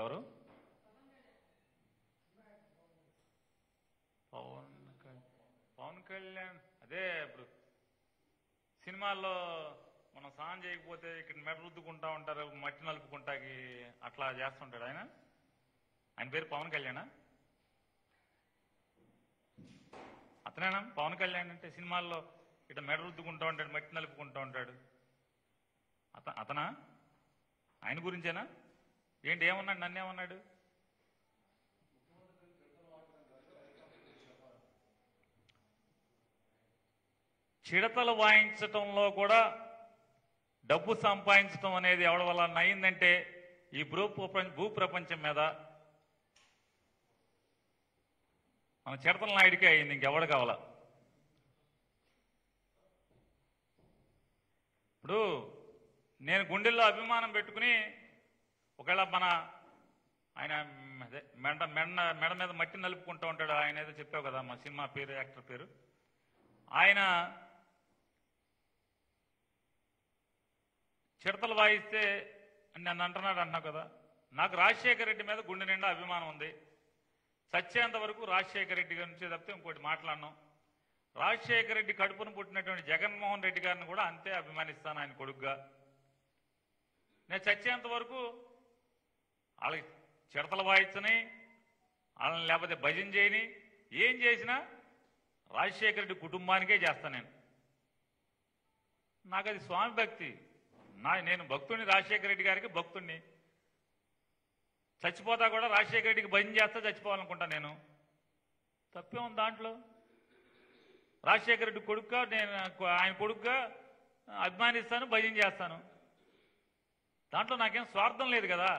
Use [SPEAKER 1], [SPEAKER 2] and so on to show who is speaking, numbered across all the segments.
[SPEAKER 1] ఎవరు? పవన్ కళ్యాణ్. అదే ఇప్పుడు సినిమాల్లో మనం స్నానం చేయకపోతే ఇక్కడ మెడ రుద్దుకుంటా ఉంటారు, మట్టి నలుపుకుంటాకి అట్లా చేస్తుంటాడు ఆయన. ఆయన పేరు పవన్ కళ్యాణా? అతనేనా పవన్ కళ్యాణ్ అంటే? సినిమాల్లో ఇట్లా మెడ రుద్దుకుంటూ ఉంటాడు, మట్టి నలుపుకుంటూ ఉంటాడు, అతనా? ఆయన గురించేనా ఏంటి? ఏమన్నాడు? నన్నేమన్నాడు? చిడతలు వాయించటంలో కూడా డబ్బు సంపాదించడం అనేది ఎవరి వల్ల అయిందంటే ఈ భూ ప్రపంచం మీద మన చిడతల నాయుడికే అయింది, ఇంకెవడు కావాలా? ఇప్పుడు నేను గుండెల్లో అభిమానం పెట్టుకుని ఒకవేళ ఆయన మెడ మీద మట్టి నలుపుకుంటూ ఉంటాడు, ఆయన ఏదో చెప్పావు కదా మా సినిమా పేరు, యాక్టర్ పేరు. ఆయన చిడతలు వాయిస్తే నన్ను అంటున్నావు కదా. నాకు రాజశేఖర రెడ్డి మీద గుండె నిండా అభిమానం ఉంది. చచ్చేంత వరకు రాజశేఖర రెడ్డి గురించి తప్పితే ఇంకోటి మాట్లాడను. రాజశేఖర రెడ్డి కడుపును పుట్టినటువంటి జగన్మోహన్ రెడ్డి గారిని కూడా అంతే అభిమానిస్తాను ఆయన కొడుకుగా. నేను చచ్చేంత వరకు వాళ్ళకి చిడతలు వాయించని, వాళ్ళని లేకపోతే భజన చేయని, ఏం చేసినా రాజశేఖర రెడ్డి కుటుంబానికే చేస్తాను నేను. నాకు అది స్వామి భక్తి. నేను భక్తుడిని, రాజశేఖర రెడ్డి గారికి భక్తుడిని. చచ్చిపోతా కూడా రాజశేఖర రెడ్డికి భజన చేస్తా చచ్చిపోవాలనుకుంటా నేను. తప్పే ఉంది దాంట్లో? రాజశేఖర రెడ్డి కొడుకుగా నేను ఆయన కొడుకుగా అభిమానిస్తాను, భజన చేస్తాను. దాంట్లో నాకేం స్వార్థం లేదు కదా.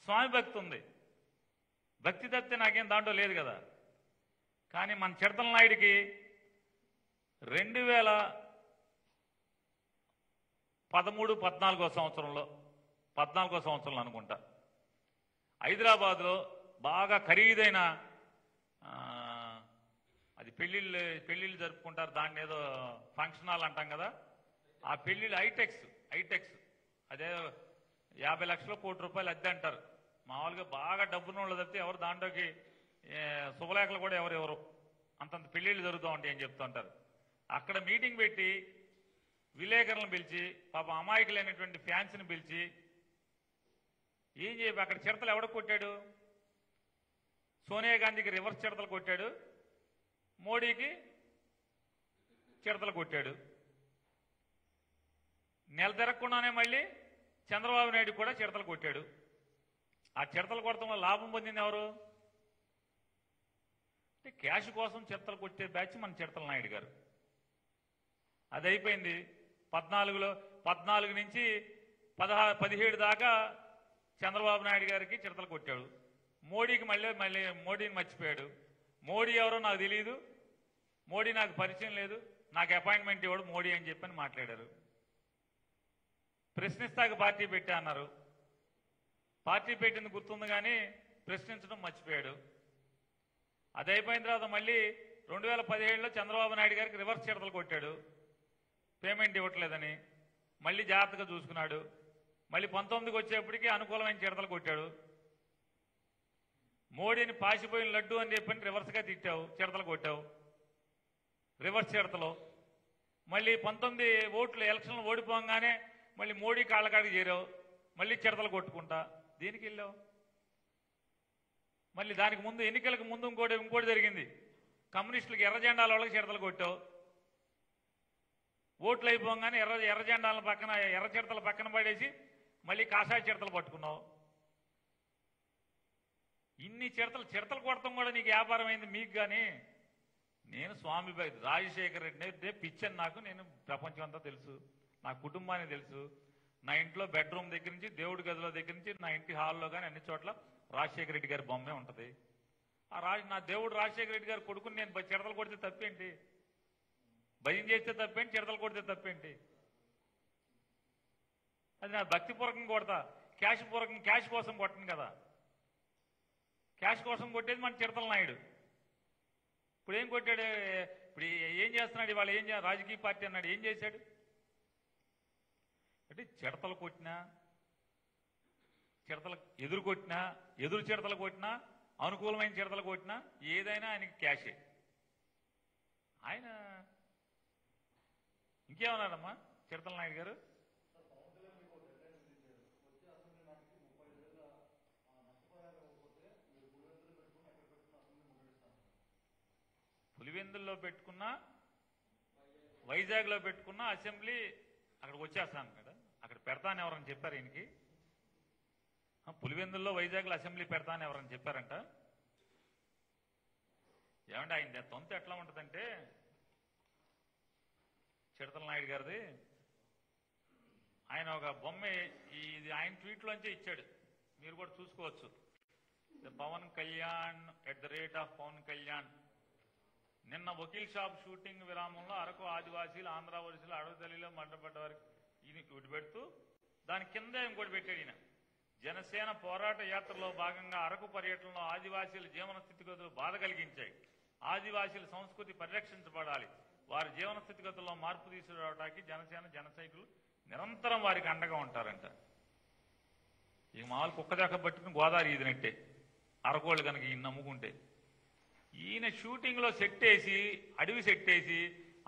[SPEAKER 1] స్వామి భక్తి ఉంది, భక్తి తప్పితే నాకేం దాంట్లో లేదు కదా. కానీ మన చిడతల నాయుడికి 2013-14 సంవత్సరంలో అనుకుంటా హైదరాబాద్లో బాగా ఖరీదైన అది పెళ్ళిళ్ళు జరుపుకుంటారు, దాన్ని ఏదో ఫంక్షన్ హాల్ అంటాం కదా. ఆ పెళ్ళిళ్ళు హైటెక్స్ అదే 50 లక్షలు, ₹1 కోటి అద్దె అంటారు. మామూలుగా బాగా డబ్బున్న వాళ్ళు తప్పితే ఎవరు దాంట్లోకి శుభలేఖలు కూడా ఎవరు అంతంత పెళ్ళిళ్ళు జరుగుతూ ఉంటాయి అని చెప్తూ ఉంటారు. అక్కడ మీటింగ్ పెట్టి విలేకరులను పిలిచి, పాపం అమాయకులైనటువంటి ఫ్యాన్స్ని పిలిచి ఏం చెప్పి అక్కడ చిడతలు ఎవడ కొట్టాడు? సోనియా గాంధీకి రివర్స్ చిడతలు కొట్టాడు, మోడీకి చిడతలు కొట్టాడు. నెల తిరగకుండానే మళ్ళీ చంద్రబాబు నాయుడు కూడా చిడతలు కొట్టాడు. ఆ చిడతలు కొడతంలో లాభం పొందింది ఎవరు? అంటే క్యాష్ కోసం చిడతలు కొట్టే బ్యాచ్ మన చిడతల నాయుడు గారు. అది అయిపోయింది. 14 నుంచి 17 దాకా చంద్రబాబు నాయుడు గారికి చిడతలు కొట్టాడు. మోడీకి మళ్ళీ మోడీని మర్చిపోయాడు. మోడీ ఎవరో నాకు తెలియదు, మోడీ నాకు పరిచయం లేదు, నాకు అపాయింట్మెంట్ ఇవ్వడు మోడీ అని చెప్పని మాట్లాడారు. ప్రశ్నిస్తాక పార్టీ పెట్టా అన్నారు. పార్టీ పెట్టింది గుర్తుంది కానీ ప్రశ్నించడం మర్చిపోయాడు. అది అయిపోయిన తర్వాత మళ్ళీ 2017లో చంద్రబాబు నాయుడు గారికి రివర్స్ చిడతలు కొట్టాడు, పేమెంట్ ఇవ్వట్లేదని. మళ్ళీ జాగ్రత్తగా చూసుకున్నాడు. మళ్ళీ 19కి వచ్చేప్పటికీ అనుకూలమైన చిడతలు కొట్టాడు. మోడీని పాసిపోయిన లడ్డు అని చెప్పని రివర్స్గా తిట్టావు, చిడతలు కొట్టావు, రివర్స్ చిడతలు. మళ్ళీ 19 ఓట్లు ఎలక్షన్లు ఓడిపోగానే మళ్ళీ మోడీ కాళ్ళకాడికి చేరావు, మళ్ళీ చిడతలు కొట్టుకుంటా. దేనికి వెళ్ళావు? మళ్ళీ దానికి ముందు ఎన్నికలకు ముందు ఇంకోటి జరిగింది. కమ్యూనిస్టులకు ఎర్ర జెండాల వాళ్ళకి చిడతలు కొట్టావు. ఓట్లు అయిపోగానే ఎర్ర జెండాల పక్కన ఎర్ర చిడతల పక్కన పడేసి మళ్ళీ కాషాయ చిడతలు పట్టుకున్నావు. ఇన్ని చిడతలు కొడతాం కూడా నీకు వ్యాపారం అయింది మీకు. కానీ నేను స్వామి భక్తి, రాజశేఖర రెడ్డి పిచ్చని నాకు, నేను ప్రపంచం అంతా తెలుసు, నా కుటుంబానికి తెలుసు. నా ఇంట్లో బెడ్రూమ్ దగ్గర నుంచి దేవుడి గదిలో దగ్గర నుంచి నా ఇంటి హాల్లో కానీ అన్ని చోట్ల రాజశేఖర రెడ్డి గారి బొమ్మే ఉంటుంది. నా దేవుడు రాజశేఖర రెడ్డి గారు కొడుకుని నేను చిడతలు కొడితే తప్పేంటి? భయం చేస్తే తప్పేంటి? చిడతలు కొడితే తప్పేంటి? అది నా భక్తిపూర్వకంగా కొడతా, క్యాష్ కోసం కొట్టను కదా. క్యాష్ కోసం కొట్టేది మన చిడతల నాయుడు. ఇప్పుడు ఏం కొట్టాడు? ఇప్పుడు ఏం చేస్తున్నాడు? ఇవాళ రాజకీయ పార్టీ అన్నాడు, ఏం చేశాడు? అంటే చిడతలు కొట్టినా చిడతలు ఎదురు చిడతలు కొట్టినా అనుకూలమైన చిడతలు కొట్టినా ఏదైనా ఆయనకి క్యాషే. ఆయన ఇంకేమన్నారమ్మా చిడతల నాయుడు గారు? పులివెందుల్లో పెట్టుకున్నా వైజాగ్లో పెట్టుకున్నా అసెంబ్లీ అక్కడికి వచ్చేస్తాను కదా, అక్కడ పెడతాను ఎవరని చెప్పారు ఈయనకి? పులివెందుల్లో వైజాగ్లో అసెంబ్లీ పెడతాను ఎవరని చెప్పారంట? ఏమంటే ఆయన తొంత ఎట్లా ఉంటుందంటే చిడతల నాయుడు గారిది, ఆయన ఒక బొమ్మ ఇది ఆయన ట్వీట్లోంచే ఇచ్చాడు, మీరు కూడా చూసుకోవచ్చు. పవన్ కళ్యాణ్ @ పవన్ కళ్యాణ్. నిన్న వకీల్ షాప్ షూటింగ్ విరామంలో అరకు ఆదివాసీలు, ఆంధ్ర వలసలు, అడవితల్లిలో మంటపడ్డ వారికి ఈయన ఒకటి పెడుతూ దాని కింద ఇంకోటి పెట్టాడు ఈయన. జనసేన పోరాట యాత్రలో భాగంగా అరకు పర్యటనలో ఆదివాసీల జీవన స్థితిగతులు బాధ కలిగించాయి. ఆదివాసీల సంస్కృతి పరిరక్షించబడాలి. వారి జీవన స్థితిగతుల్లో మార్పు తీసుకురావడానికి జనసేన జన సైకులు నిరంతరం వారికి అండగా ఉంటారంట. ఈ మామూలు కుక్క దాకా పట్టుకుని గోదావరి ఈదినట్టే అరకోళ్ళు కనుక ఈయన నమ్ముకుంటే. ఈయన షూటింగ్ లో సెట్ వేసి అడవి సెట్ వేసి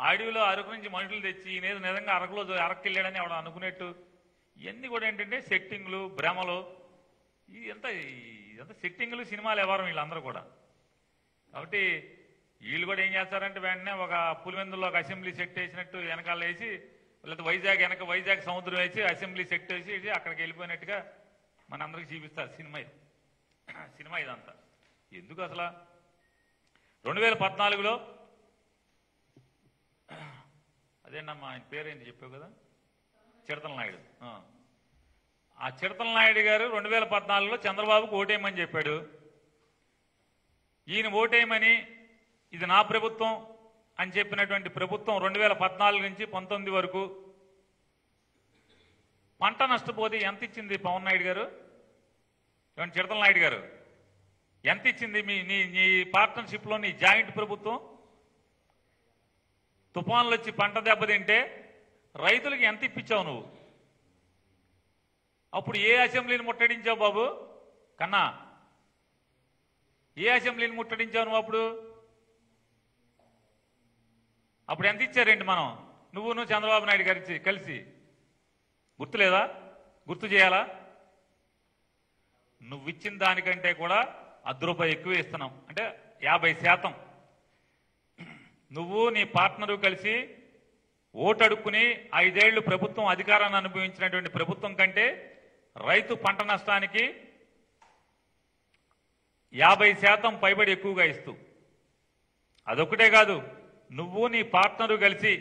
[SPEAKER 1] అడవిలో అరకు నుంచి మనుషులు తెచ్చి ఈయన నిజంగా అరకులో అరకు వెళ్ళాడని ఎవడ అనుకునేట్టు. ఇవన్నీ కూడా ఏంటంటే సెట్టింగ్లు, భ్రమలు. ఇదంతా సెట్టింగ్లు, సినిమాలు ఎవరు వీళ్ళందరూ కూడా. కాబట్టి వీళ్ళు కూడా ఏం చేస్తారంటే వెంటనే ఒక పులివెందుల్లో ఒక అసెంబ్లీ సెట్ వేసినట్టు వెనకాల వేసి, లేకపోతే వైజాగ్ సముద్రం వేసి అసెంబ్లీ సెట్ వేసి అక్కడికి వెళ్ళిపోయినట్టుగా మనందరికీ చూపిస్తారు సినిమా ఇదంతా. ఎందుకు అసలు 2014లో అదేనమ్మా ఆయన పేరేంటి చెప్పావు కదా, చిడతల నాయుడు. ఆ చిడతల నాయుడు గారు 2014లో చంద్రబాబుకు ఓటేయమని చెప్పాడు. ఈయన ఓటేయమని ఇది నా ప్రభుత్వం అని చెప్పినటువంటి ప్రభుత్వం 2014 నుంచి 19 వరకు పంట నష్టపోతే ఎంత ఇచ్చింది పవన్ నాయుడు గారు? చిడతల నాయుడు గారు ఎంత ఇచ్చింది నీ పార్ట్నర్షిప్ లో నీ జాయింట్ ప్రభుత్వం? తుఫాన్లు వచ్చి పంట దెబ్బతింటే రైతులకు ఎంత ఇప్పించావు నువ్వు? అప్పుడు ఏ అసెంబ్లీని ముట్టడించావు బాబు కన్నా? ఏ అసెంబ్లీని ముట్టడించావు నువ్వు? అప్పుడు ఎంత ఇచ్చారేంటి మనం? నువ్వు చంద్రబాబు నాయుడు గారి కలిసి గుర్తులేదా? గుర్తు చేయాలా? నువ్వు ఇచ్చిన దానికంటే కూడా ₹10 ఎక్కువ ఇస్తున్నాం, అంటే 50%. నువ్వు నీ పార్ట్నరు కలిసి ఓటు అడుక్కుని 5 ఏళ్లు ప్రభుత్వం అధికారాన్ని అనుభవించినటువంటి ప్రభుత్వం కంటే రైతు పంట నష్టానికి 50% పైబడి ఎక్కువగా ఇస్తూ, అదొక్కటే కాదు, నువ్వు నీ పార్ట్నరు కలిసి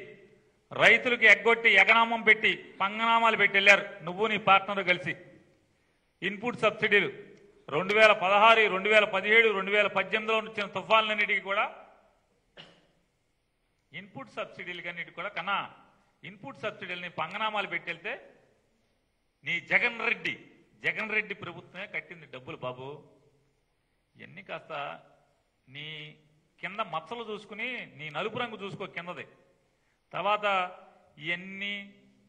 [SPEAKER 1] రైతులకు ఎగ్గొట్టి ఎగనామం పెట్టి పంగనామాలు పెట్టి వెళ్ళారు. నువ్వు నీ పార్ట్నరు కలిసి ఇన్పుట్ సబ్సిడీలు 2016, 2017, 2018లో వచ్చిన తుఫాన్లన్నిటికీ కూడా ఇన్పుట్ సబ్సిడీలకన్నిటికీ కూడా కన్నా ఇన్పుట్ సబ్సిడీలని పంగనామాలు పెట్టి వెళ్తే నీ జగన్ రెడ్డి ప్రభుత్వమే కట్టింది డబ్బులు బాబు. ఇవన్నీ కాస్త నీ కింద మచ్చలు చూసుకుని నీ నలుపు రంగు చూసుకో కిందది. తర్వాత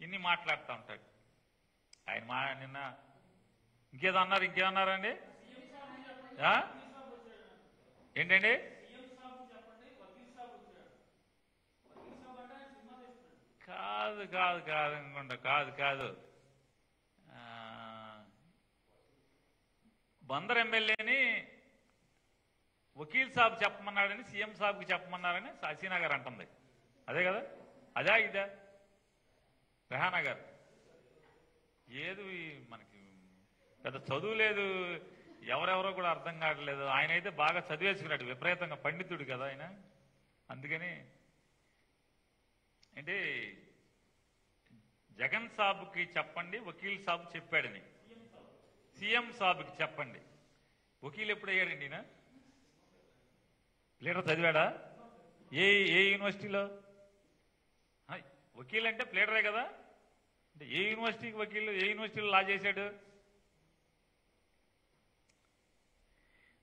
[SPEAKER 1] ఇన్ని మాట్లాడుతూ ఉంటాడు ఆయన. నిన్న ఇంకేమన్నారండి? ఏంటండి? కాదు అనుకుంటా. కాదు బందర్ ఎమ్మెల్యేని వకీల్ సాబ్ చెప్పమన్నాడని సీఎం సాబ్కి చెప్పమన్నారని హసీనా గారు అంటుంది. అదే కదా? అదే ఇదా రెహానా గారు? ఏది మనకి పెద్ద చదువు లేదు, ఎవరెవరో కూడా అర్థం కావట్లేదు. ఆయన అయితే బాగా చదివేసుకున్నాడు, విపరీతంగా పండితుడు కదా ఆయన. అందుకని అంటే జగన్ సాబ్కి చెప్పండి, వకీల్ సాబ్ చెప్పాడని. సీఎం సాబ్కి చెప్పండి. వకీల్ ఎప్పుడు అయ్యాడండి ఈయన? ప్లేటర్ చదివాడా? ఏ యూనివర్సిటీలో? వకీల్ అంటే ప్లేటరే కదా. అంటే ఏ యూనివర్సిటీకి వకీలు? ఏ యూనివర్సిటీలో లా చేశాడు?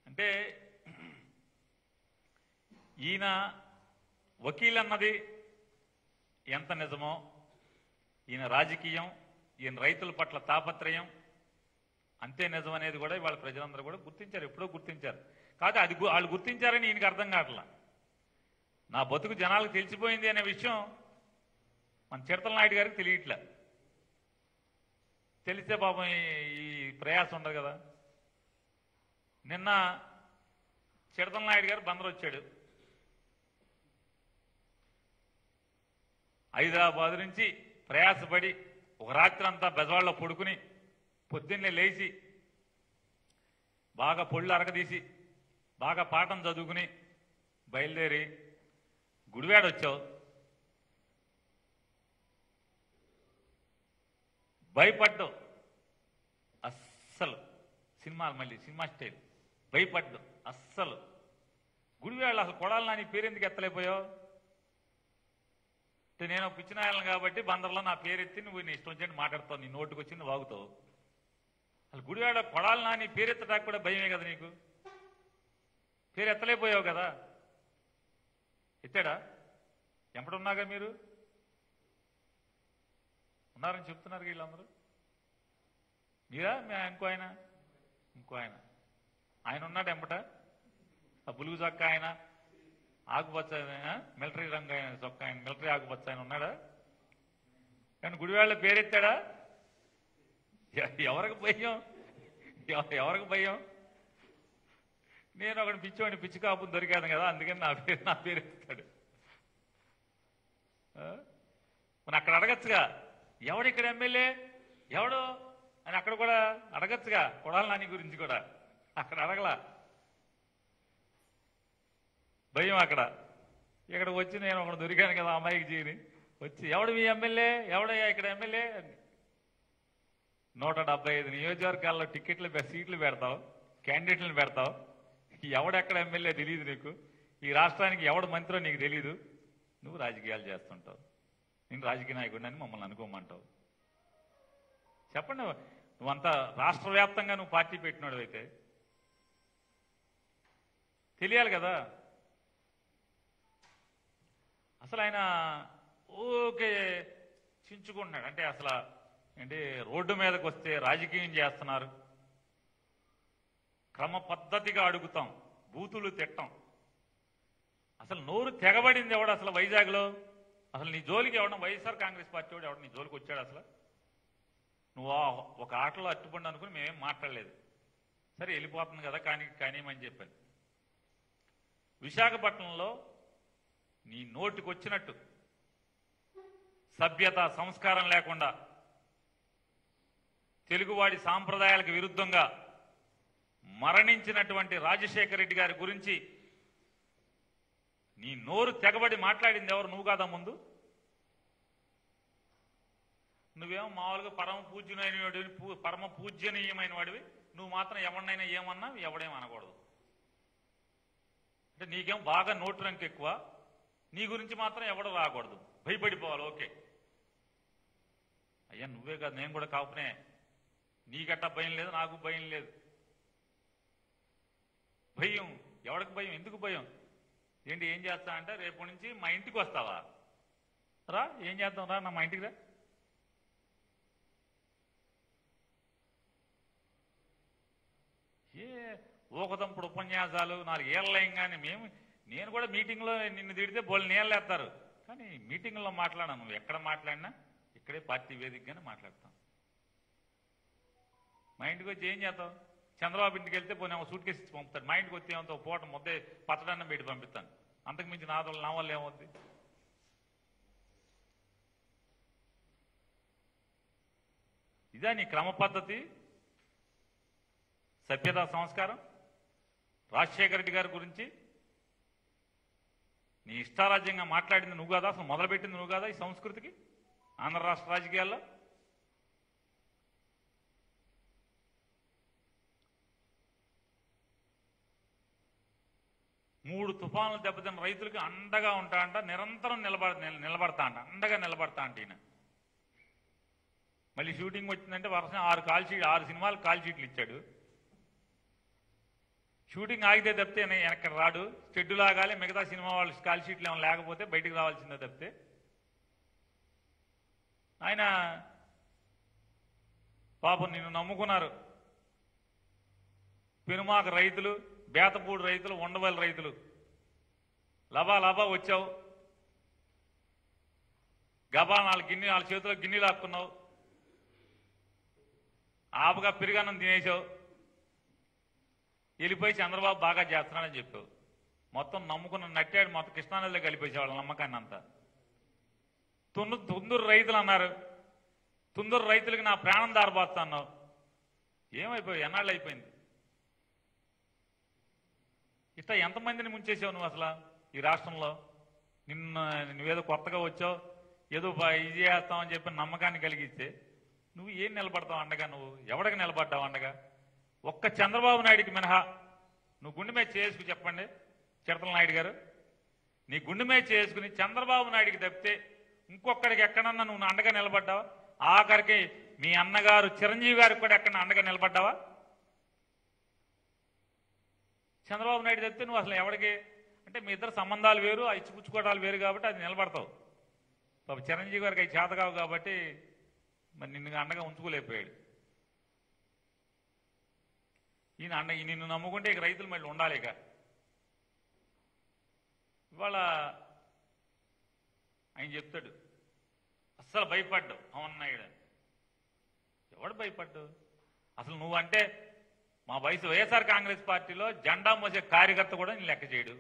[SPEAKER 1] అంటే ఈయన వకీల్ అన్నది ఎంత నిజమో, ఈయన రాజకీయం, ఈయన రైతుల పట్ల తాపత్రయం, అంతే నిజం అనేది కూడా ఇవాళ ప్రజలందరూ కూడా గుర్తించారు, ఎప్పుడో గుర్తించారు. కాదు అది వాళ్ళు గుర్తించారని ఈయనకి అర్థం కావట్లా. నా బతుకు జనాలకు తెలిసిపోయింది అనే విషయం మన చిడతల నాయుడు గారికి తెలియట్లే. తెలిస్తే పాపం ఈ ప్రయాసం ఉండదు కదా. నిన్న చిడతల నాయుడు గారు బందరు వచ్చాడు. హైదరాబాద్ నుంచి ప్రయాసపడి ఒక రాత్రి అంతా బెజవాడలో పడుకుని పొద్దున్నే లేచి బాగా పొళ్ళు అరగదీసి బాగా పాఠం చదువుకుని బయలుదేరి గుడివాడ వచ్చావు. భయపడ్డావు అస్సలు. సినిమాలు మళ్ళీ సినిమా స్టైల్ భయపడ్డావు అస్సలు. గుడివాడ అసలు కొడాలి నాని పేరెందుకు ఎత్తలేకపోయావు అంటే నేను పిచ్చినాయాలను కాబట్టి బందర్లో నా పేరెత్తి నువ్వు నీ ఇష్టం వచ్చి మాట్లాడతావు, నీ నోటుకు వచ్చింది వాగుతావు. అసలు గుడివాడ కొడాలి నాని పేరెత్తడానికి కూడా భయమే కదా నీకు. పేరు ఎత్తలేకపోయావు కదా. ఎత్తాడా? ఎంపడున్నాగా మీరు ఉన్నారని చెప్తున్నారు వీళ్ళందరూ. మీరా ఇంకో ఆయన ఆయన ఉన్నాడు ఎంపట. ఆ బులుగు చొక్క ఆయన, ఆకుపచ్చ మిలిటరీ రంగు ఆయన చొక్క ఆయన, మిలిటరీ ఆకుపచ్చ ఆయన ఉన్నాడా? కానీ గుడివాళ్ళ పేరెత్తాడా? ఎవరికి భయం? ఎవరికి భయం? నేను ఒకటి పిచ్చివాడిని, పిచ్చి కాపు దొరికాను కదా, అందుకని నా పేరు ఎత్తాడు. మన అక్కడ అడగచ్చుగా ఎవడిక్కడ ఎమ్మెల్యే ఎవడు అని అక్కడ కూడా అడగచ్చుగా. కొడాలి నాని గురించి కూడా అక్కడ అడగలా. భయం అక్కడ. ఇక్కడ వచ్చి నేను ఒకటి దొరికాను కదా అమ్మాయికి జీని వచ్చి ఎవడు మీ ఎమ్మెల్యే ఎవడయ్యా ఇక్కడ ఎమ్మెల్యే అని 175 నియోజకవర్గాల్లో టికెట్లు సీట్లు పెడతావు, క్యాండిడేట్లను పెడతావు. ఎవడెక్కడ ఎమ్మెల్యే తెలియదు నీకు. ఈ రాష్ట్రానికి ఎవడు మంత్రో నీకు తెలీదు. నువ్వు రాజకీయాలు చేస్తుంటావు. నేను రాజకీయ నాయకుడిని అని మమ్మల్ని అనుకోమంటావు. చెప్పండి, నువ్వంతా రాష్ట్ర వ్యాప్తంగా నువ్వు పార్టీ పెట్టినాడు అయితే తెలియాలి కదా. అసలు ఆయన ఓకే చించుకుంటున్నాడు. అంటే అసలు ఏంటి రోడ్డు మీదకి వస్తే రాజకీయం చేస్తున్నారు, క్రమ పద్ధతిగా అడుగుతాం, బూతులు తిట్టం. అసలు నోరు తెగబడింది ఎవడు అసలు వైజాగ్లో? అసలు నీ జోలికి ఎవడన్నా వైఎస్ఆర్ కాంగ్రెస్ పార్టీ వాడు ఎవడు నీ జోలికి వచ్చాడు? అసలు నువ్వు ఒక ఆటలో అట్టుపండి అనుకుని మేమేం మాట్లాడలేదు. సరే వెళ్ళిపోతుంది కదా కానీమని చెప్పాను. విశాఖపట్నంలో నీ నోటికి వచ్చినట్టు సభ్యత సంస్కారం లేకుండా తెలుగువాడి సాంప్రదాయాలకు విరుద్ధంగా మరణించినటువంటి రాజశేఖర రెడ్డి గారి గురించి నీ నోరు తెగబడి మాట్లాడింది ఎవరు? నువ్వు కాదా ముందు? నువ్వేమో మామూలుగా పరమ పూజ్యనీయమైన వాడివి. నువ్వు మాత్రం ఎవరినైనా ఏమన్నా ఎవడేం అనకూడదు. అంటే నీకేం బాగా నోటు రంకు ఎక్కువ, నీ గురించి మాత్రం ఎవడు రాకూడదు, భయపడిపోవాలి. ఓకే అయ్యా నువ్వే కాదు, నేను కూడా కాపునే. నీకట్టా భయం లేదు, నాకు భయం లేదు. భయం ఎవరికి భయం? ఎందుకు భయం? ఏంటి ఏం చేస్తా అంటే రేపు నుంచి మా ఇంటికి వస్తావా? రా, ఏం చేద్దాం రా, మా ఇంటికి రా. ఏ ఊకదంపుడు ఉపన్యాసాలు 4 ఏళ్ళం. కానీ నేను కూడా మీటింగ్లో నిన్ను తిడితే బోళ్ళు నీళ్ళు వేస్తారు. కానీ మీటింగ్లో మాట్లాడాను. నువ్వు ఎక్కడ మాట్లాడినా ఇక్కడే పార్టీ వేదికగానే మాట్లాడతాం. మా ఇంటికి వచ్చి ఏం చేస్తావు? చంద్రబాబు ఇంటికి వెళ్తే పోనీ సూట్ కేసు ఇచ్చి పంపుతాడు. మా ఇంటికి వచ్చి ఏమంతా పూట ముద్దే పచ్చడన్నం పెట్టి పంపిస్తాను. అంతకు మించి నా వల్ల ఏమవుద్ది? ఇదా నీ క్రమ పద్ధతి, సభ్యతా సంస్కారం? రాజశేఖర రెడ్డి గారి గురించి నీ ఇష్టారాజ్యంగా మాట్లాడింది నువ్వు కాదా? అసలు మొదలుపెట్టింది నువ్వు కాదా ఈ సంస్కృతికి ఆంధ్ర రాష్ట్ర రాజకీయాల్లో? మూడు తుఫానులు దెబ్బతిన్న రైతులకి అండగా ఉంటా అంట, నిరంతరం నిలబడతా అంట, అండగా నిలబడతా అంట ఈయన. మళ్ళీ షూటింగ్ వచ్చిందంటే వర్షం 6 సినిమాలు కాల్ షీట్లు ఇచ్చాడు. షూటింగ్ ఆగితే తప్పితే వెనక్కి రాడు. షెడ్యూల్ ఆగాలి, మిగతా సినిమా వాళ్ళు కాల్ షీట్లు ఏమైనా లేకపోతే బయటికి రావాల్సిందే తప్పితే. ఆయన పాపం నిన్ను నమ్ముకున్నారు, పెనుమాక రైతులు, బేతపూడి రైతులు, ఉండవల్లి రైతులు లబా లబా వచ్చావు. గబా 4 గిన్నె 4 చేతిలో గిన్నెలు లాక్కున్నావు. ఆపగా పెరుగన్నం తినేసావు. వెళ్ళిపోయి చంద్రబాబు బాగా చేస్తున్నాడని చెప్పావు. మొత్తం నమ్ముకున్న నట్టాడు మొత్తం కృష్ణానదిలో కలిపేసే వాళ్ళ నమ్మకాన్ని అంతా. తుందూరు రైతులు అన్నారు. తుందూరు రైతులకి నా ప్రాణం దారబోస్తా అన్నావు. ఏమైపోయావు? ఎన్నాళ్ళు అయిపోయింది? ఇట్లా ఎంతమందిని ముంచేసావు నువ్వు అసలు ఈ రాష్ట్రంలో? నువ్వేదో కొత్తగా వచ్చావు, ఏదో ఇది చేస్తామని చెప్పి నమ్మకాన్ని కలిగిస్తే నువ్వు ఏం నిలబడతావు అండగా? నువ్వు ఎవడికి నిలబడ్డావు అండగా? ఒక్క చంద్రబాబు నాయుడికి మినహా నువ్వు గుండె మీద చేసుకుని చెప్పండి చిరతల నాయుడు గారు, నీ గుండె మీద చేసుకుని చంద్రబాబు నాయుడికి తప్పితే ఇంకొకడికి ఎక్కడన్నా నువ్వు అండగా నిలబడ్డావా? ఆఖరికి మీ అన్నగారు చిరంజీవి గారికి కూడా ఎక్కడ అండగా నిలబడ్డావా? చంద్రబాబు నాయుడు తప్పితే నువ్వు అసలు ఎవడికి అంటే మీ ఇద్దరు సంబంధాలు వేరు, ఆ ఇచ్చిపుచ్చుకోవడాలు వేరు కాబట్టి అది నిలబడతావు. పాప చిరంజీవి గారికి అవి చేతకావు కాబట్టి మరి నిన్ను అండగా ఉంచుకోలేకపోయాడు. నిన్ను నమ్ముకుంటే ఇక రైతులు మళ్ళీ ఉండాలి. ఇక ఇవాళ ఆయన చెప్తాడు అస్సలు భయపడ్డావు అవునన్నాడు. ఎవడు భయపడ్డావు అసలు? నువ్వంటే మా వైఎస్ఆర్ కాంగ్రెస్ పార్టీలో జెండా మోసే కార్యకర్త కూడా నేను లెక్క చేయడు.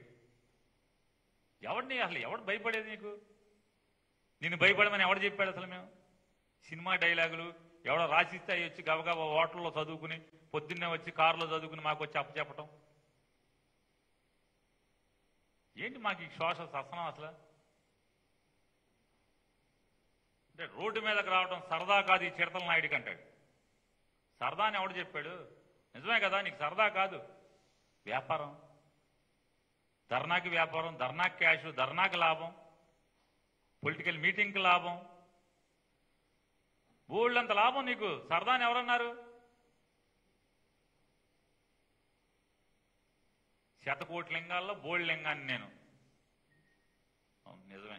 [SPEAKER 1] ఎవడిని అసలు ఎవడు భయపడేది నీకు? నిన్ను భయపడమని ఎవడు చెప్పాడు అసలు? మేము సినిమా డైలాగులు ఎవడో రాసిస్తే అవి వచ్చి గబగబా హోటల్లో చదువుకుని పొద్దున్నే వచ్చి కారులో చదువుకుని మాకు వచ్చి అప్పచెప్పటం ఏంటి? మాకు ఈ సోషల్ ససనం అసలు అంటే రోడ్డు మీదకి రావడం సరదా కాదు ఈ చిరతల నాయుడికి అంటాడు. సరదా అని ఎవడు చెప్పాడు? నిజమే కదా, నీకు సరదా కాదు, వ్యాపారం. ధర్నాకి వ్యాపారం, ధర్నాకి క్యాష్, ధర్నాకి లాభం, పొలిటికల్ మీటింగ్కి లాభం, బోల్డంత లాభం నీకు. సరదా అని ఎవరన్నారు? శతకోటి లింగాల్లో బోల్డ్ లింగాన్ని నేను. నిజమే.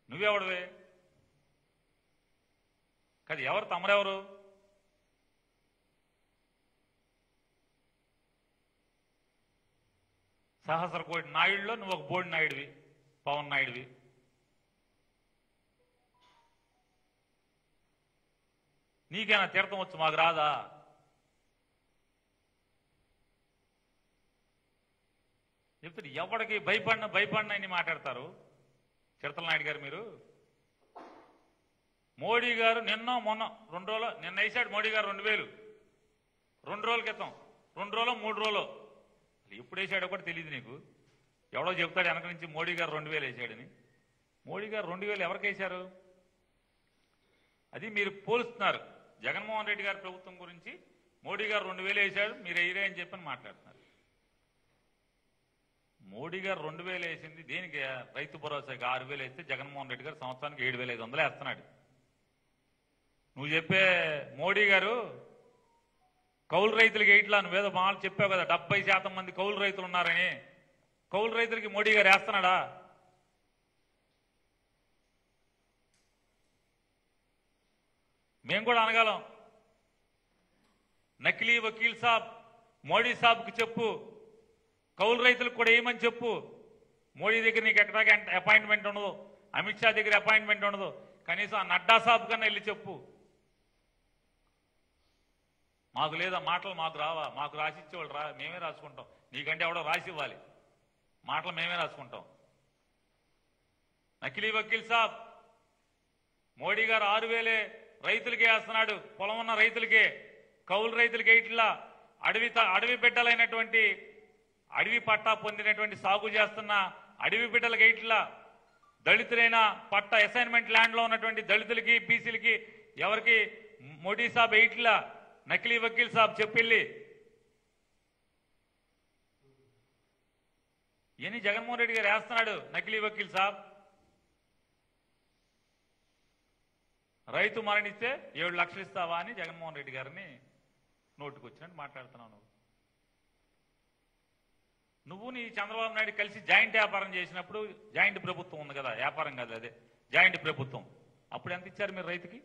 [SPEAKER 1] నువ్వెవడవే కదా? ఎవరు తమరెవరు? సహస్ర కోటి నాయుడులో నువ్వు ఒక బోర్డు నాయుడివి, పవన్ నాయుడివి. నీకేనా తీర్థం వచ్చు, మాకు రాదా? చెప్తాడు ఎవడికి భయపడిన మాట్లాడతారు చిరతల నాయుడు గారు. మీరు మోడీ గారు నిన్న మొన్న 2 రోజులు నిన్న వేసాడు మోడీ గారు 2000 2 రోజుల క్రితం, 2 రోజులు 3 రోజులు ఎప్పుడు వేసాడో కూడా తెలియదు నీకు. ఎవడో చెప్తాడు వెనక నుంచి మోడీ గారు 2000 వేసాడని. మోడీ గారు 2000 ఎవరికి వేశారు? అది మీరు పోలుస్తున్నారు. జగన్మోహన్ రెడ్డి గారి ప్రభుత్వం గురించి మోడీ గారు 2000 వేశాడు, మీరు వేయరే అని చెప్పని మాట్లాడుతున్నారు. మోడీ గారు 2000 వేసింది దేనికి? రైతు భరోసాకి 6000 వేస్తే జగన్మోహన్ రెడ్డి గారు సంవత్సరానికి 7500 వేస్తున్నాడు. నువ్వు చెప్పే మోడీ గారు కౌలు రైతులకి ఇట్లా నువ్వేదో మాటలు చెప్పావు కదా, 70% మంది కౌలు రైతులు ఉన్నారని. కౌలు రైతులకి మోడీ గారు వేస్తున్నాడా? మేము కూడా అనగలం. నకిలీ వకీల్ సాబ్ మోడీ సాబ్కి చెప్పు, కౌలు రైతులకు కూడా ఏమని చెప్పు. మోడీ దగ్గర నీకు ఎక్కడికి అపాయింట్మెంట్ ఉండదు, అమిత్ షా దగ్గర అపాయింట్మెంట్ ఉండదు, కనీసం ఆ నడ్డా సాబ్ కన్నా వెళ్ళి చెప్పు. మాకు లేదా మాటలు, మాకు రావా? మాకు రాసిచ్చేవాళ్ళు రా, మేమే రాసుకుంటాం. నీకంటే ఎవడో రాసి ఇవ్వాలి, మాటలు మేమే రాసుకుంటాం. నకిలీ వకీల్ సాబ్ మోడీ గారు 6000 రైతులకే వేస్తున్నాడు, పొలం ఉన్న రైతులకే. కౌలు రైతులకే ఇట్లా అడవి బిడ్డలైనటువంటి అడవి పట్టా పొందినటువంటి సాగు చేస్తున్న అడవి బిడ్డలకి ఇట్లా, దళితులైన పట్టా అసైన్మెంట్ ల్యాండ్ లో ఉన్నటువంటి దళితులకి బీసీలకి ఎవరికి మోడీ సాబ్ ఇట్లా నకిలీ వకీల్ సాబ్ చెప్పిల్లి. ఇవన్నీ జగన్మోహన్ రెడ్డి గారు వేస్తున్నాడు. నకిలీ వకీల్ సాబ్ రైతు మరణిస్తే 7 లక్షలు ఇస్తావా అని జగన్మోహన్ రెడ్డి గారిని నోటుకొచ్చినట్టు మాట్లాడుతున్నావు. నువ్వు నీ చంద్రబాబు నాయుడు కలిసి జాయింట్ వ్యాపారం చేసినప్పుడు, జాయింట్ ప్రభుత్వం ఉంది కదా, వ్యాపారం కాదు అదే జాయింట్ ప్రభుత్వం, అప్పుడు ఎంత ఇచ్చారు మీరు రైతుకి?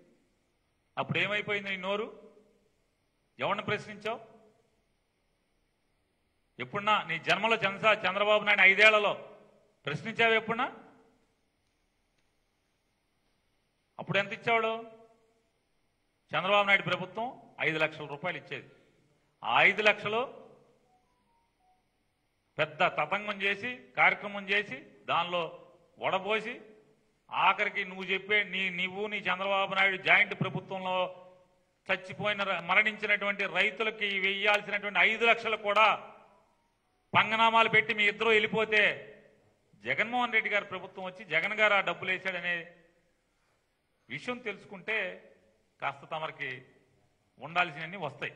[SPEAKER 1] అప్పుడు ఏమైపోయింది నీ నోరు? ఎవరిని ప్రశ్నించావు? ఎప్పుడన్నా నీ జన్మలో చంద్రబాబు నాయుడు 5 ఏళ్లలో ప్రశ్నించావు ఎప్పుడన్నా? అప్పుడు ఎంత ఇచ్చేవాడు? చంద్రబాబు నాయుడు ప్రభుత్వం 5 లక్షల రూపాయలు ఇచ్చేది. ఆ 5 లక్షలు పెద్ద తతంగం చేసి కార్యక్రమం చేసి దానిలో వడబోసి ఆఖరికి నువ్వు చెప్పే నీవు నీ చంద్రబాబు నాయుడు జాయింట్ ప్రభుత్వంలో మరణించినటువంటి రైతులకి వెయ్యాల్సినటువంటి 5 లక్షలు కూడా పంగనామాలు పెట్టి మీ ఇద్దరు వెళ్ళిపోతే జగన్మోహన్ రెడ్డి గారి ప్రభుత్వం వచ్చి జగన్ గారు ఆ డబ్బులు వేశాడనే విషయం తెలుసుకుంటే కాస్త తమరికి ఉండాల్సినవన్నీ వస్తాయి.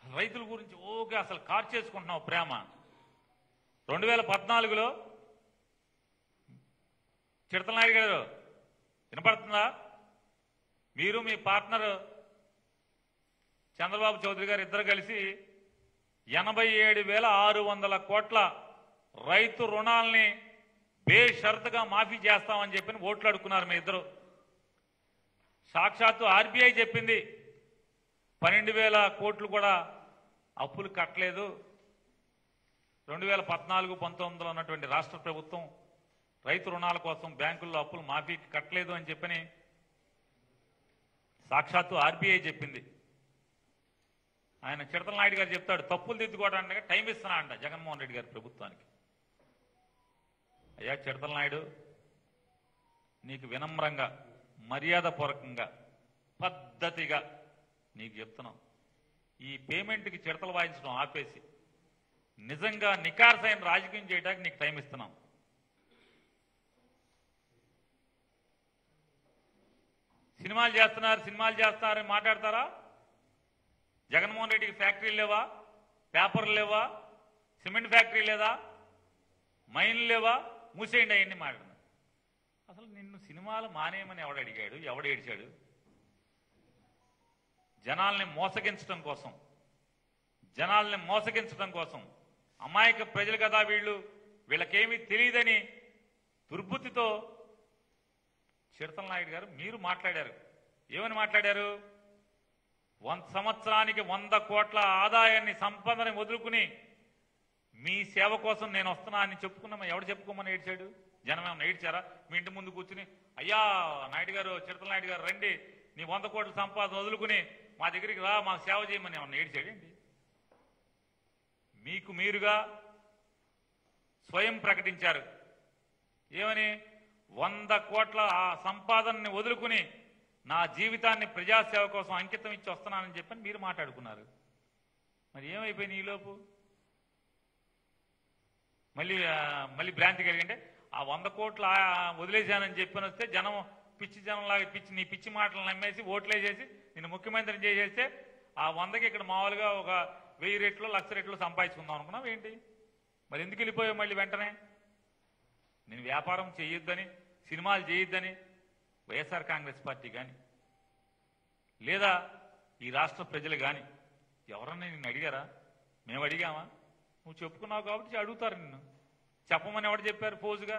[SPEAKER 1] రైతుల గురించి ఓకే అసలు కార్ చేసుకుంటున్నావు ప్రేమ. 2014లో చిడతల నాయుడు గారు వినపడుతుందా? మీరు మీ పార్ట్నర్ చంద్రబాబు చౌదరి గారు ఇద్దరు కలిసి 87,600 కోట్ల రైతు రుణాలని బేషరతుగా మాఫీ చేస్తామని చెప్పి ఓట్లు అడుక్కున్నారు మీ ఇద్దరు. సాక్షాత్తు ఆర్బీఐ చెప్పింది 12,000 కోట్లు కూడా అప్పులు కట్టలేదు. 2014-19 ఉన్నటువంటి రాష్ట్ర ప్రభుత్వం రైతు రుణాల కోసం బ్యాంకుల్లో అప్పులు మాఫీకి కట్టలేదు అని చెప్పని సాక్షాత్తు ఆర్బీఐ చెప్పింది. ఆయన చిడతల నాయుడు గారు చెప్తాడు తప్పులు దిద్దుకోవడానికి టైం ఇస్తున్నా అంట జగన్మోహన్ రెడ్డి గారి ప్రభుత్వానికి. అయ్యా చిడతల నాయుడు, నీకు వినమ్రంగా మర్యాదపూర్వకంగా పద్ధతిగా నీకు చెప్తున్నాం, ఈ పేమెంట్కి చిడతలు వాయించడం ఆపేసి నిజంగా నికార్సైన రాజకీయం చేయడానికి నీకు టైం ఇస్తున్నాం. సినిమాలు చేస్తున్నారని మాట్లాడతారా? జగన్మోహన్ రెడ్డికి ఫ్యాక్టరీలు లేవా? పేపర్లు లేవా? సిమెంట్ ఫ్యాక్టరీ లేదా? మైన్లు లేవా? మూసేయండి అవన్నీ మాట్లాడుతున్నారు. అసలు నిన్ను సినిమాలు మానేయమని ఎవడడిగాడు? ఎవడేడ్చాడు? జనాల్ని మోసగించడం కోసం అమాయక ప్రజలు కదా వీళ్ళకేమీ తెలియదని దుర్బుద్ధితో చిడతల నాయుడు గారు మీరు మాట్లాడారు. ఏమని మాట్లాడారు? సంవత్సరానికి 100 కోట్ల ఆదాయాన్ని సంపదని వదులుకుని మీ సేవ కోసం నేను వస్తున్నా అని చెప్పుకున్నామా? ఎవడు చెప్పుకోమని ఏడ్చాడు? జనం ఏమన్నా ఏడ్చారా? మీ ఇంటి ముందు కూర్చుని అయ్యా నాయుడు గారు, చిడతల నాయుడు గారు రండి, నీ 100 కోట్ల సంపాదన వదులుకుని మా దగ్గరికి రా, మాకు సేవ చేయమని ఏమన్నా ఏడ్చాడేంటి? మీకు మీరుగా స్వయం ప్రకటించారు. ఏమని? 100 కోట్ల ఆ సంపాదనని వదులుకుని నా జీవితాన్ని ప్రజాసేవ కోసం అంకితం ఇచ్చి వస్తున్నానని చెప్పని మీరు మాట్లాడుకున్నారు. మరి ఏమైపోయింది ఈలోపు? మళ్ళీ భ్రాంతి కలిగింటే ఆ 100 కోట్లు వదిలేశానని చెప్పని వస్తే జనం పిచ్చి జనంలాగా నీ పిచ్చి మాటలు నమ్మేసి ఓట్లేసేసి నిన్ను ముఖ్యమంత్రిని చేసేస్తే ఆ 100కి ఇక్కడ మామూలుగా ఒక 1000 రెట్లు 1,00,000 రెట్లు సంపాదించుకుందాం అనుకున్నావు ఏంటి? మరి ఎందుకు వెళ్ళిపోయావు మళ్ళీ వెంటనే? నేను వ్యాపారం చేయొద్దని, సినిమాలు చేయొద్దని వైఎస్ఆర్ కాంగ్రెస్ పార్టీ కానీ లేదా ఈ రాష్ట్ర ప్రజలు కానీ ఎవరన్నా నిన్ను అడిగారా? మేము అడిగామా? నువ్వు చెప్పుకున్నావు కాబట్టి అడుగుతారు నిన్ను. చెప్పమని ఎవరు చెప్పారు పోజుగా?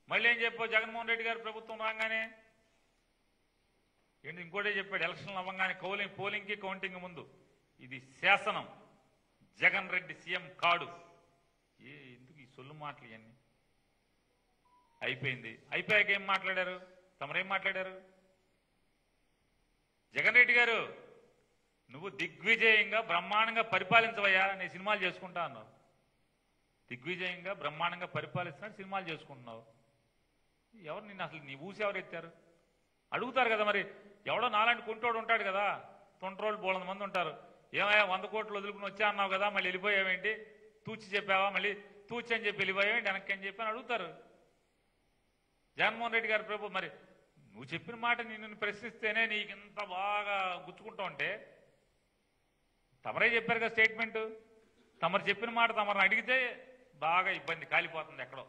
[SPEAKER 1] మళ్ళీ ఏం చెప్పావు? జగన్మోహన్ రెడ్డి గారు ప్రభుత్వం రాగానే ఏంటి ఇంకోటే చెప్పాడు, ఎలక్షన్లు అవ్వగానే పోలింగ్కి కౌంటింగ్ ముందు ఇది శాసనం, జగన్ రెడ్డి సీఎం కాడు. ఎందుకు ఈ సొల్లు మాటలు ఇవన్నీ? అయిపోయింది. అయిపోయాక ఏం మాట్లాడారు? తమరేం మాట్లాడారు? జగన్ రెడ్డి గారు నువ్వు దిగ్విజయంగా బ్రహ్మాండంగా పరిపాలించవయ్యా, నేను సినిమాలు చేసుకుంటా అన్నావు. దిగ్విజయంగా బ్రహ్మాండంగా పరిపాలిస్తున్నాడు, సినిమాలు చేసుకుంటున్నావు. ఎవరు నిన్ను అసలు నీ ఊసి ఎవరు ఎత్తారు? అడుగుతారు కదా. మరి ఎవడో నాలాంటి కుంటోడు ఉంటాడు కదా, తొంట్రోళ్ళు బోళ్ళ మంది ఉంటారు. ఏమయ్యా 100 కోట్లు వదులుకుని వచ్చా అన్నావు కదా, మళ్ళీ వెళ్ళిపోయావేంటి? తూచి చెప్పావా? మళ్ళీ తూచి అని చెప్పి వెళ్ళిపోయావేంటి వెనక్కి అని చెప్పి అని అడుగుతారు. జగన్మోహన్ రెడ్డి గారి ప్రభు మరి నువ్వు చెప్పిన మాట నిన్ను ప్రశ్నిస్తేనే నీకు ఇంత బాగా గుచ్చుకుంటూ ఉంటే, తమరే చెప్పారు కదా స్టేట్మెంట్, తమరు చెప్పిన మాట తమరిని అడిగితే బాగా ఇబ్బంది కాలిపోతుంది ఎక్కడో.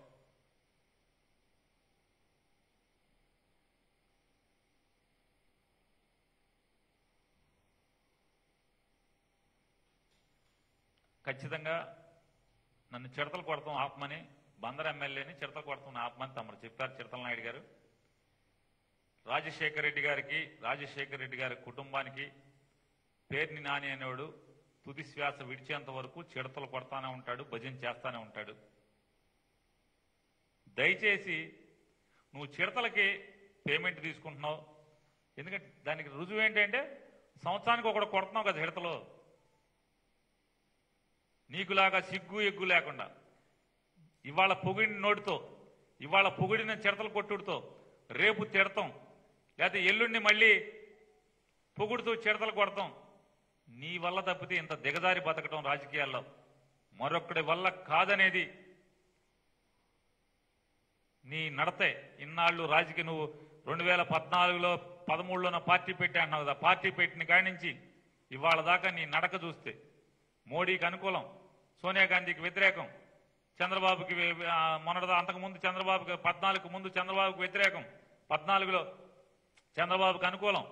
[SPEAKER 1] ఖచ్చితంగా నన్ను చిడతలు కొడతాం ఆపమని బందర్ ఎమ్మెల్యేని చిడత కొడుతున్న ఆపమని తమరు చెప్పారు చిడతల నాయుడు గారు. రాజశేఖర రెడ్డి గారి కుటుంబానికి పేర్ని నాని అనేవాడు తుది శ్వాస విడిచేంత వరకు చిడతలు కొడతానే ఉంటాడు, భజన చేస్తానే ఉంటాడు. దయచేసి నువ్వు చిడతలకి పేమెంట్ తీసుకుంటున్నావు. ఎందుకంటే దానికి రుజువు ఏంటంటే సంవత్సరానికి ఒకటి కొడుతున్నావు కదా చిడతలు. నీకులాగా సిగ్గు ఎగ్గు లేకుండా ఇవాళ పొగిడిన నోటితో, ఇవాళ పొగిడిన చిడతలు కొట్టుడితో రేపు తిడతాం, లేకపోతే ఎల్లుండి మళ్ళీ పొగుడుతూ చిడతలు కొడతాం. నీ వల్ల తప్పితే ఇంత దిగజారి బతకటం రాజకీయాల్లో మరొక్కడి వల్ల కాదనేది నీ నడతే. ఇన్నాళ్ళు రాజకీయ నువ్వు 2014లో 13లోన పార్టీ పెట్టా అంటున్నావు కదా, పార్టీ పెట్టిన కాడి నుంచి ఇవాళ దాకా నీ నడక చూస్తే మోడీకి అనుకూలం, సోనియా గాంధీకి వ్యతిరేకం, చంద్రబాబుకి మొన్నటిదా అంతకుముందు చంద్రబాబుకి 14కు ముందు చంద్రబాబుకి వ్యతిరేకం, 14లో చంద్రబాబుకి అనుకూలం,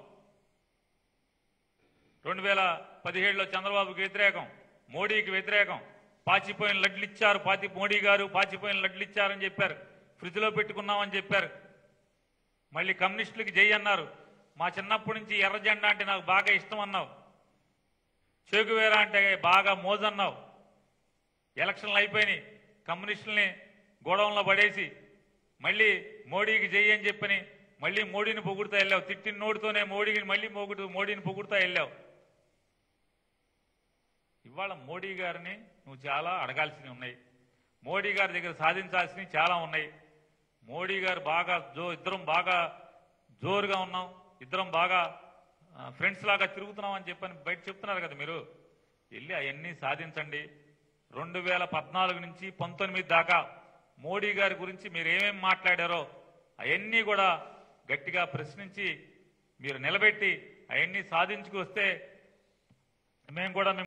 [SPEAKER 1] 2017లో చంద్రబాబుకి వ్యతిరేకం, మోడీకి వ్యతిరేకం. పాచిపోయిన లడ్లు ఇచ్చారు, మోడీ గారు పాచిపోయిన లడ్లు ఇచ్చారని చెప్పారు, ఫ్రిడ్జ్ లో పెట్టుకున్నామని చెప్పారు. మళ్ళీ కమ్యూనిస్టులకి జై అన్నారు. మా చిన్నప్పటి నుంచి ఎర్ర జెండా అంటే నాకు బాగా ఇష్టం అన్నావు, చేగువేరా అంటే బాగా మోజన్నావు. ఎలక్షన్లు అయిపోయినాయి, కమ్యూనిస్టుల్ని గోడౌన్లో పడేసి మళ్ళీ మోడీకి జై అని చెప్పని మళ్ళీ మోడీని పొగుడుతా వెళ్ళావు. తిట్టిన నోటితోనే మోడీని పొగుడుతా వెళ్ళావు. ఇవాళ మోడీ గారిని నువ్వు చాలా అడగాల్సినవి ఉన్నాయి, మోడీ గారి దగ్గర సాధించాల్సినవి చాలా ఉన్నాయి. మోడీ గారు బాగా ఇద్దరం బాగా జోరుగా ఉన్నాం, ఇద్దరం బాగా ఫ్రెండ్స్ లాగా తిరుగుతున్నాం అని చెప్పని బయట చెప్తున్నారు కదా మీరు. వెళ్ళి అవన్నీ సాధించండి. 2014 నుంచి 19 దాకా మోడీ గారి గురించి మీరు ఏమేమి మాట్లాడారో అవన్నీ కూడా గట్టిగా ప్రశ్నించి మీరు నిలబెట్టి అవన్నీ సాధించుకొస్తే మేము కూడా